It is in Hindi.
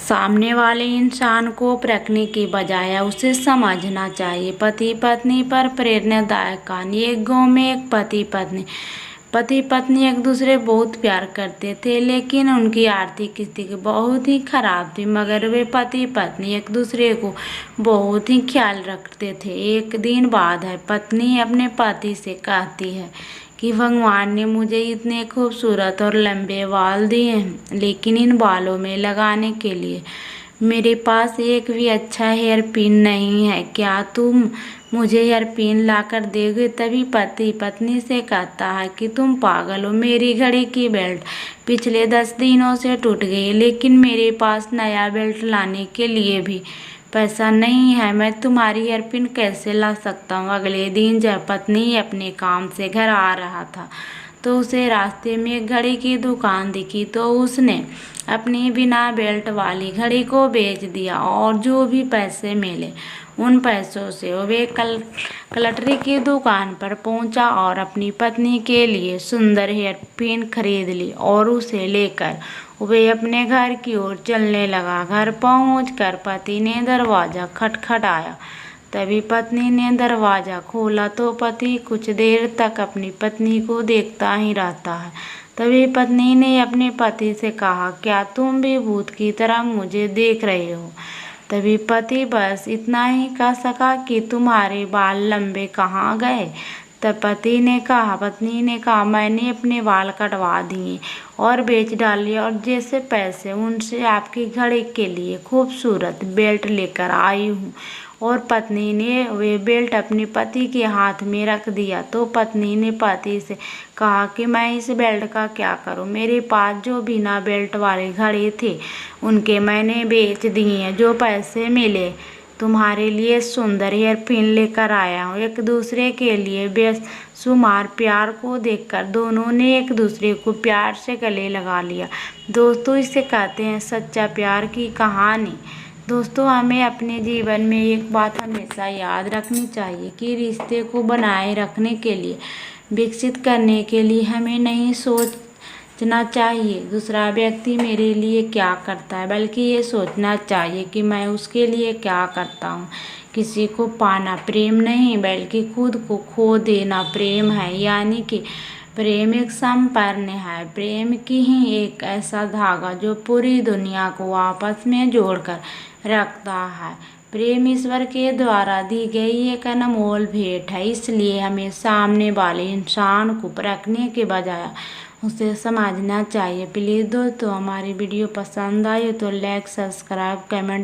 सामने वाले इंसान को परखने के बजाय उसे समझना चाहिए। पति पत्नी पर प्रेरणादायक कहानी। एक गांव में एक पति पत्नी एक दूसरे बहुत प्यार करते थे, लेकिन उनकी आर्थिक स्थिति बहुत ही खराब थी। मगर वे पति पत्नी एक दूसरे को बहुत ही ख्याल रखते थे। एक दिन बाद है, पत्नी अपने पति से कहती है कि भगवान ने मुझे इतने खूबसूरत और लंबे बाल दिए हैं, लेकिन इन बालों में लगाने के लिए मेरे पास एक भी अच्छा हेयर पिन नहीं है। क्या तुम मुझे हेयर पिन ला कर दोगे? तभी पति पत्नी से कहता है कि तुम पागल हो, मेरी घड़ी की बेल्ट पिछले 10 दिनों से टूट गई, लेकिन मेरे पास नया बेल्ट लाने के लिए भी पैसा नहीं है। मैं तुम्हारी हेयर पिन कैसे ला सकता हूँ? अगले दिन जब पत्नी अपने काम से घर आ रहा था तो उसे रास्ते में एक घड़ी की दुकान दिखी, तो उसने अपनी बिना बेल्ट वाली घड़ी को बेच दिया और जो भी पैसे मिले उन पैसों से वे कलटरी की दुकान पर पहुंचा और अपनी पत्नी के लिए सुंदर हेयर पिन खरीद ली और उसे लेकर वे अपने घर की ओर चलने लगा। घर पहुंचकर पति ने दरवाज़ा खटखटाया। तभी पत्नी ने दरवाज़ा खोला तो पति कुछ देर तक अपनी पत्नी को देखता ही रहता है। तभी पत्नी ने अपने पति से कहा, क्या तुम भी भूत की तरह मुझे देख रहे हो? तभी पति बस इतना ही कह सका कि तुम्हारे बाल लंबे कहाँ गए? तब पत्नी ने कहा, मैंने अपने बाल कटवा दिए और बेच डाले और जैसे पैसे उनसे आपकी घड़ी के लिए खूबसूरत बेल्ट लेकर आई हूँ। और पत्नी ने वे बेल्ट अपने पति के हाथ में रख दिया। तो पत्नी ने पति से कहा कि मैं इस बेल्ट का क्या करूं? मेरे पास जो बिना बेल्ट वाले घड़ी थे उनके मैंने बेच दिए। जो पैसे मिले तुम्हारे लिए सुंदर हेयर पिन लेकर आया हूँ। एक दूसरे के लिए बेशुमार प्यार को देखकर दोनों ने एक दूसरे को प्यार से गले लगा लिया। दोस्तों, इसे कहते हैं सच्चा प्यार की कहानी। दोस्तों, हमें अपने जीवन में एक बात हमेशा याद रखनी चाहिए कि रिश्ते को बनाए रखने के लिए, विकसित करने के लिए हमें नहीं सोचना चाहिए दूसरा व्यक्ति मेरे लिए क्या करता है, बल्कि ये सोचना चाहिए कि मैं उसके लिए क्या करता हूँ। किसी को पाना प्रेम नहीं, बल्कि खुद को खो देना प्रेम है। यानी कि प्रेम एक संपूर्ण है। प्रेम की ही एक ऐसा धागा जो पूरी दुनिया को आपस में जोड़कर रखता है। प्रेम ईश्वर के द्वारा दी गई एक अनमोल भेंट है। इसलिए हमें सामने वाले इंसान को परखने के बजाय उसे समझना चाहिए। प्लीज़ दोस्तों, हमारी वीडियो पसंद आए तो लाइक, सब्सक्राइब, कमेंट